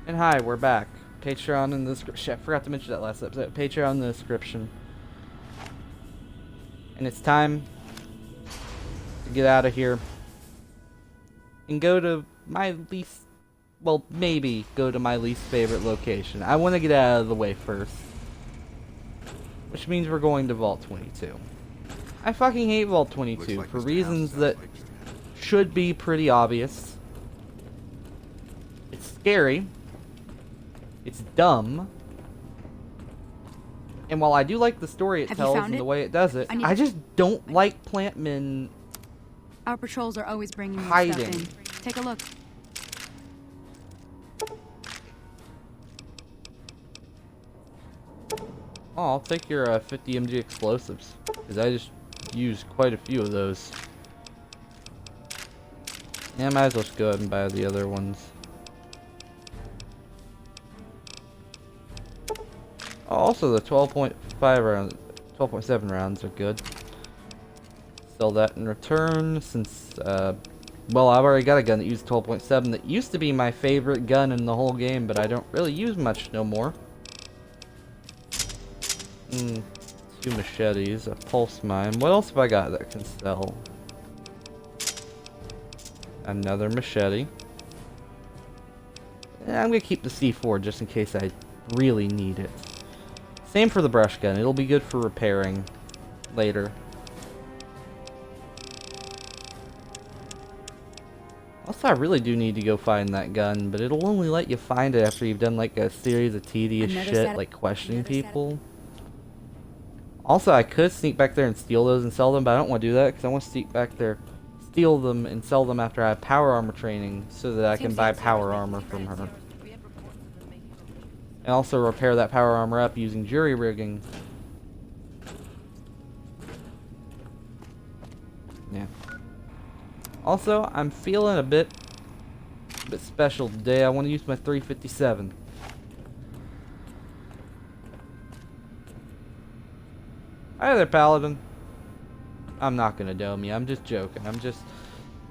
And hi, we're back. Patreon in the description. I forgot to mention that last episode. Patreon in the description. And it's time to get out of here and go to my least, well, maybe go to my least favorite location. I want to get out of the way first, which means we're going to Vault 22. I fucking hate Vault 22 for reasons that should be pretty obvious. It's scary. It's dumb. And while I do like the story it tells and the way it does it, I just don't like Plantmen Our patrols are always bringing new hiding. stuff in. Take a look. Oh, I'll take your 50 MG explosives, because I just used quite a few of those. Yeah, I might as well just go ahead and buy the other ones. Oh, also the 12.5 rounds, 12.7 rounds are good. Sell that in return, since, well, I've already got a gun that uses 12.7 that used to be my favorite gun in the whole game, but I don't really use much no more. 2 machetes, a pulse mine. What else have I got that can sell? Another machete. I'm gonna keep the C4 just in case I really need it. Same for the brush gun. It'll be good for repairing later. Also, I really do need to go find that gun, but it'll only let you find it after you've done like a series of tedious shit, like questioning people. Also, I could sneak back there and steal those and sell them, but I don't want to do that because I want to sneak back there, steal them, and sell them after I have power armor training so that I can buy power armor from her. And also repair that power armor up using jury rigging. Yeah. Also, I'm feeling a bit special today. I want to use my 357. Hi there, Paladin. I'm not gonna dome you. I'm just joking. I'm just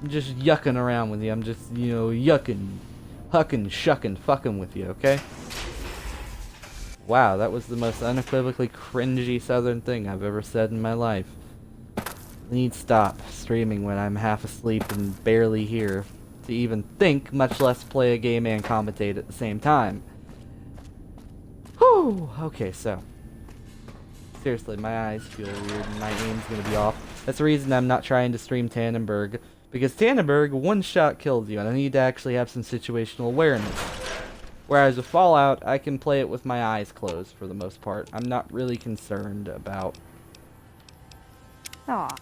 yucking around with you. I'm just, you know, yucking, hucking, shucking, fucking with you, okay? Wow, that was the most unequivocally cringy southern thing I've ever said in my life. I need to stop streaming when I'm half asleep and barely here to even think, much less play a game and commentate at the same time. Whew! Okay, so. Seriously, my eyes feel weird and my aim's gonna be off. That's the reason I'm not trying to stream Tannenberg. Because Tannenberg, one shot kills you, and I need to actually have some situational awareness. Whereas with Fallout, I can play it with my eyes closed for the most part. I'm not really concerned about... Aw.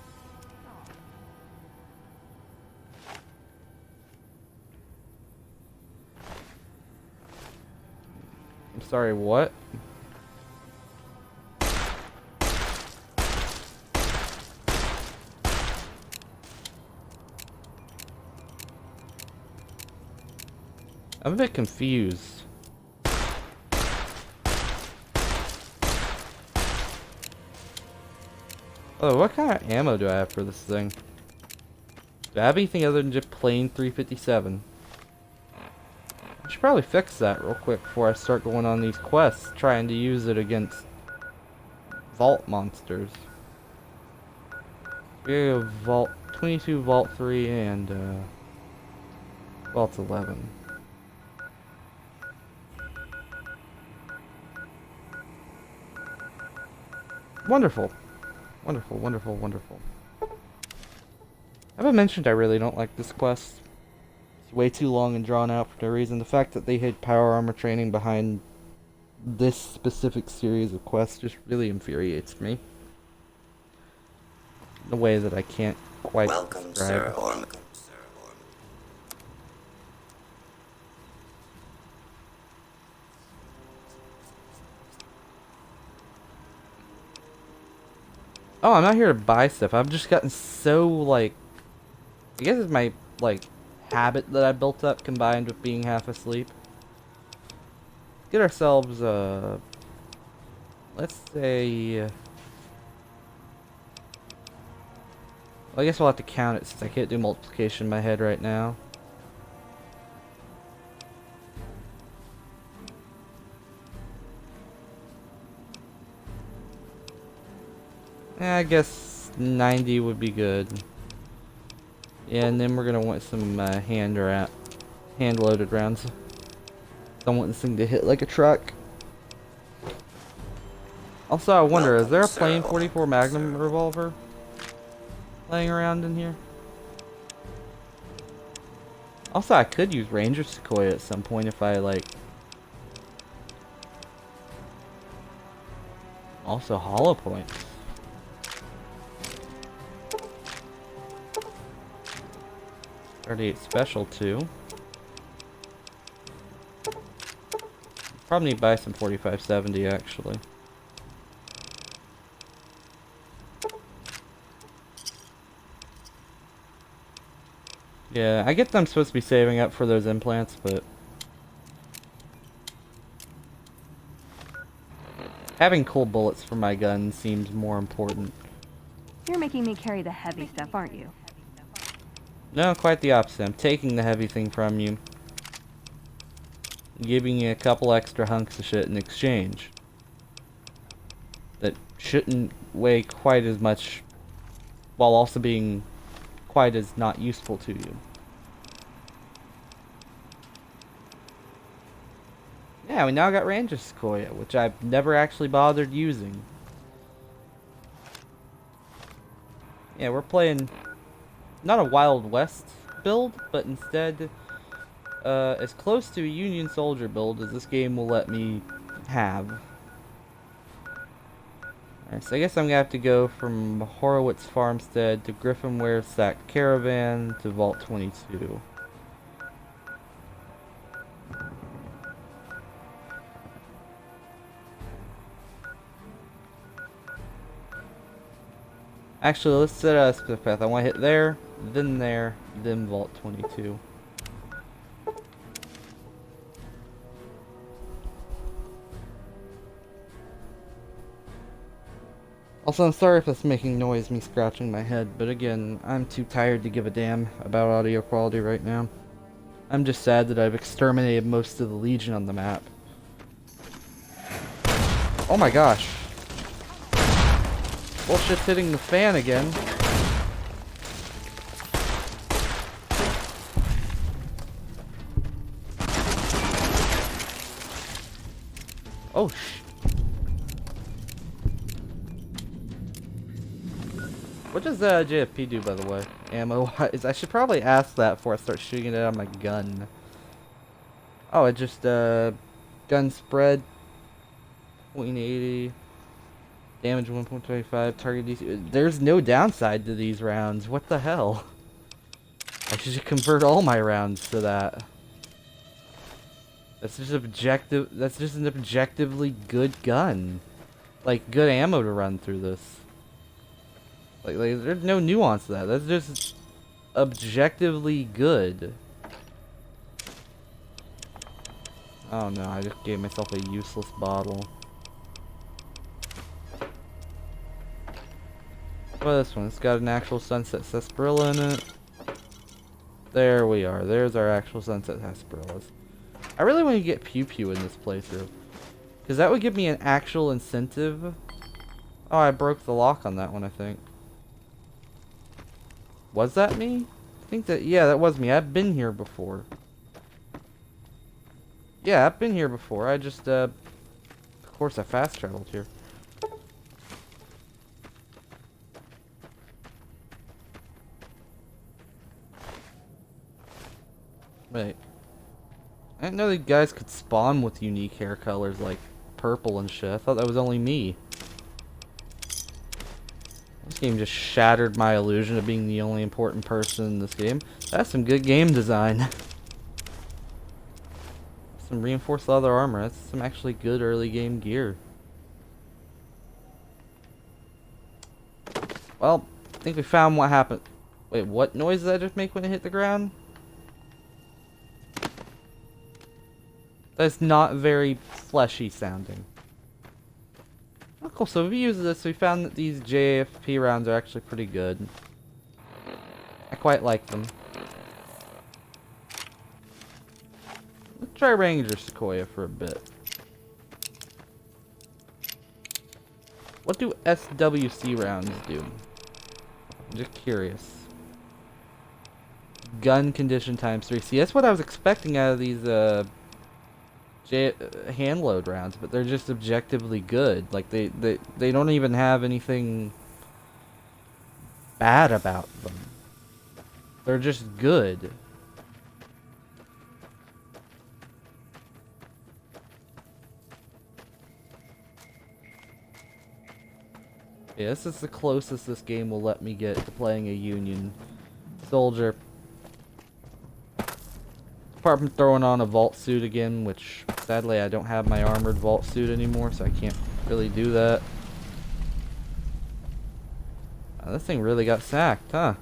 I'm sorry, what? I'm a bit confused. Oh, what kind of ammo do I have for this thing? Do I have anything other than just plain 357? I should probably fix that real quick before I start going on these quests, trying to use it against vault monsters. We have Vault 22, Vault 3, and Vault 11. Wonderful. Wonderful, wonderful, wonderful. I haven't mentioned I really don't like this quest. It's way too long and drawn out for no reason. The fact that they hid power armor training behind this specific series of quests just really infuriates me. In a way that I can't quite Welcome, describe. Sir Orm. Oh, I'm not here to buy stuff. I've just gotten so, like... I guess it's my, like, habit that I built up combined with being half asleep. Get ourselves, let's say... Well, I guess we'll have to count it since I can't do multiplication in my head right now. Yeah, I guess 90 would be good. Yeah, and then we're gonna want some hand-loaded rounds. Don't want this thing to hit like a truck. Also, I wonder, is there a plain 44 Magnum revolver laying around in here? Also, I could use Ranger Sequoia at some point if I like. Also, hollow points. .38 special too. Probably need to buy some 4570 actually. Yeah, I get them supposed to be saving up for those implants, but having cool bullets for my gun seems more important. You're making me carry the heavy stuff, aren't you? No, quite the opposite. I'm taking the heavy thing from you, giving you a couple extra hunks of shit in exchange that shouldn't weigh quite as much while also being quite as not useful to you. Yeah, we now got Ranger Sequoia, which I've never actually bothered using. Yeah, we're playing not a Wild West build, but instead as close to a Union Soldier build as this game will let me have. Alright, so I guess I'm gonna have to go from Horowitz Farmstead to Griffinware Sack Caravan to Vault 22. Actually, let's set a split path. I want to hit there, then Vault 22. Also, I'm sorry if it's making noise, me scratching my head, but again, I'm too tired to give a damn about audio quality right now. I'm just sad that I've exterminated most of the Legion on the map. Oh my gosh. Bullshit's hitting the fan again. Oh What does JFP do, by the way? Ammo-wise? I should probably ask that before I start shooting it out of my gun. Oh, it just, gun spread, 0.80, damage 1.25, target DC. There's no downside to these rounds. What the hell? I should convert all my rounds to that. That's just an objectively good gun. Like, good ammo to run through this. Like there's no nuance to that. That's just objectively good. Oh no, I just gave myself a useless bottle. What is this one? It's got an actual Sunset Sarsaparilla in it. There we are. There's our actual Sunset Sarsaparillas. I really want to get Pew Pew in this playthrough, because that would give me an actual incentive. Oh, I broke the lock on that one, I think. Was that me? I think that, yeah, that was me. I've been here before. Yeah, I've been here before. I just, of course I fast traveled here. Wait. I didn't know that guys could spawn with unique hair colors like purple and shit. I thought that was only me. This game just shattered my illusion of being the only important person in this game. That's some good game design. Some reinforced leather armor. That's some actually good early game gear. Well, I think we found what happened. Wait, what noise did I just make when it hit the ground? That's not very fleshy sounding. Oh, cool. So we used this. We found that these JFP rounds are actually pretty good. I quite like them. Let's try Ranger Sequoia for a bit. What do SWC rounds do? I'm just curious. Gun condition times 3. See, that's what I was expecting out of these hand load rounds, but they're just objectively good. Like they don't even have anything bad about them. They're just good. Yeah, this is the closest this game will let me get to playing a Union soldier. Apart from throwing on a vault suit again, which sadly I don't have my armored vault suit anymore, so I can't really do that. This thing really got sacked, huh?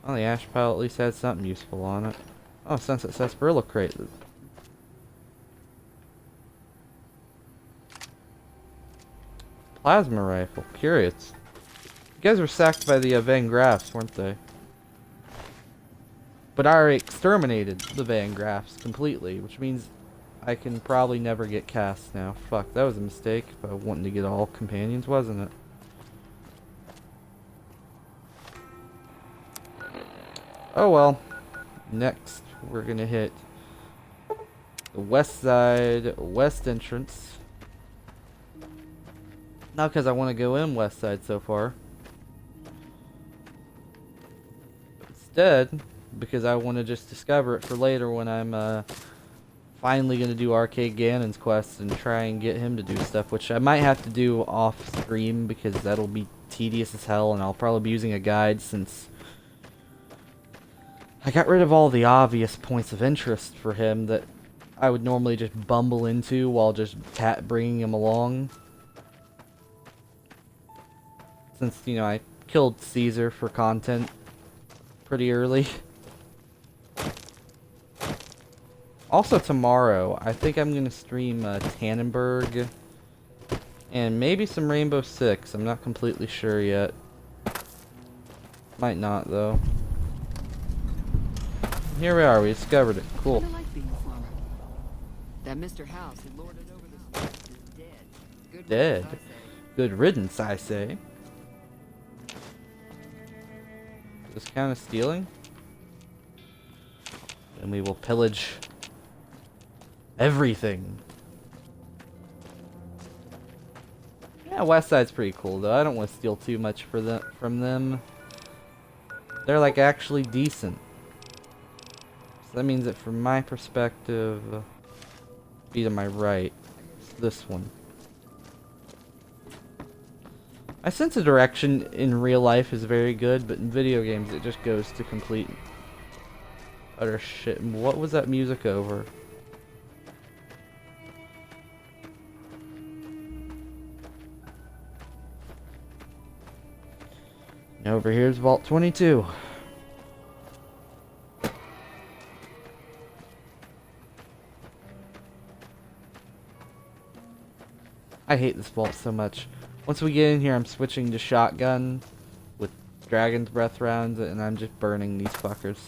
Oh, the ash pile at least had something useful on it. Oh, Sunset Sarsaparilla crate. Plasma rifle. Curious. You guys were sacked by the Van Graffs, weren't they? But I already exterminated the Van Graffs completely, which means I can probably never get cast now. Fuck, that was a mistake. But wanting to get all companions, wasn't it? Oh well. Next, we're gonna hit the west side, west entrance. Not because I want to go in west side so far. Instead, because I want to just discover it for later when I'm finally going to do Arcade Ganon's quest and try and get him to do stuff, which I might have to do off stream because that'll be tedious as hell, and I'll probably be using a guide since I got rid of all the obvious points of interest for him that I would normally just bumble into while just bringing him along. Since, you know, I killed Caesar for content pretty early. Also tomorrow, I think I'm going to stream Tannenberg and maybe some Rainbow Six. I'm not completely sure yet. Might not, though. Here we are, we discovered it. Cool. I like being a farmer. That Mr. House who lorded over this place is dead. Dead. Riddance, I say. Good riddance, I say. This kind of stealing? And we will pillage everything. Yeah, West Side's pretty cool though. I don't want to steal too much from them. They're like actually decent. So that means that from my perspective, be to my right. It's this one. My sense of direction in real life is very good, but in video games it just goes to complete utter shit. And what was that music over? And over here's Vault 22. I hate this vault so much. Once we get in here, I'm switching to shotgun with Dragon's Breath rounds, and I'm just burning these fuckers.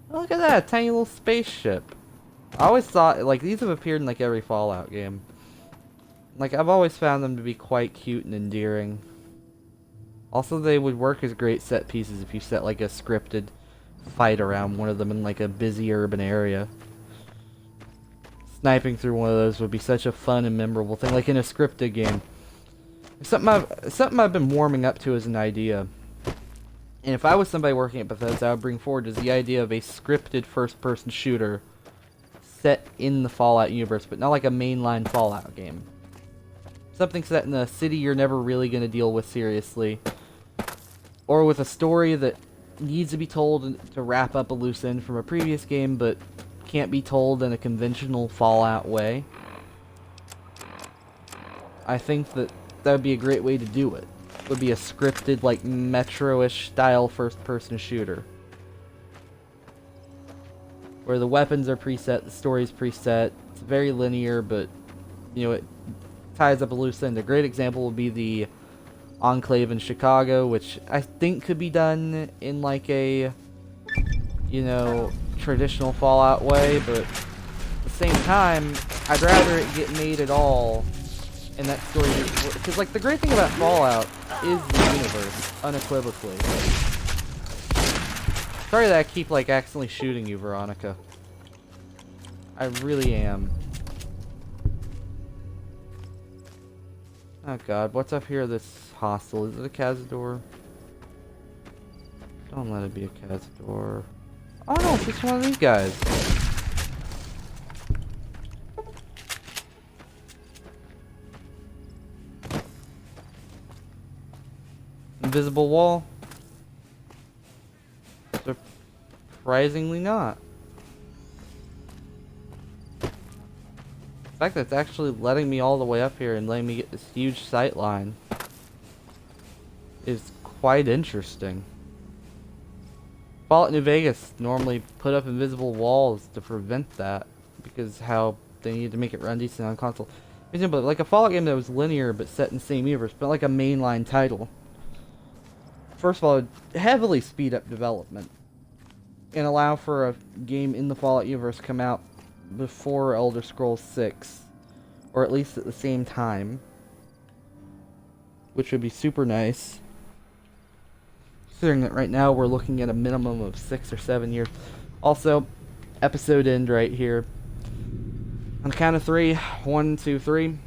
Oh, look at that, tiny little spaceship. I always thought, like, these have appeared in, like, every Fallout game. Like, I've always found them to be quite cute and endearing. Also, they would work as great set pieces if you set, like, a scripted fight around one of them in, like, a busy urban area. Sniping through one of those would be such a fun and memorable thing, like in a scripted game. Something I've been warming up to as an idea. And if I was somebody working at Bethesda, I would bring forward is the idea of a scripted first-person shooter set in the Fallout universe, but not like a mainline Fallout game. Something set in a city you're never really going to deal with seriously. Or with a story that needs to be told to wrap up a loose end from a previous game, but can't be told in a conventional Fallout way. I think that would be a great way to do it. It would be a scripted, like, Metro-ish style first-person shooter. Where the weapons are preset, the story's preset, it's very linear, but, you know, it ties up a loose end. A great example would be the Enclave in Chicago, which I think could be done in, like, a, you know, traditional Fallout way, but at the same time, I'd rather it get made at all And that story is, because like the great thing about Fallout is the universe, unequivocally. Sorry that I keep like accidentally shooting you, Veronica. I really am. Oh god, what's up here this hostel? Is it a Cazador? Don't let it be a Cazador. Oh no, it's just one of these guys. Invisible wall? Surprisingly not. The fact that it's actually letting me all the way up here and letting me get this huge sight line is quite interesting. Fallout New Vegas normally put up invisible walls to prevent that because how they needed to make it run decent on console. But like a Fallout game that was linear but set in the same universe, but like a mainline title. First of all, it would heavily speed up development and allow for a game in the Fallout universe to come out before Elder Scrolls 6, or at least at the same time, which would be super nice, considering that right now we're looking at a minimum of 6 or 7 years. Also, episode end right here. On the count of 3, 1, 2, 3.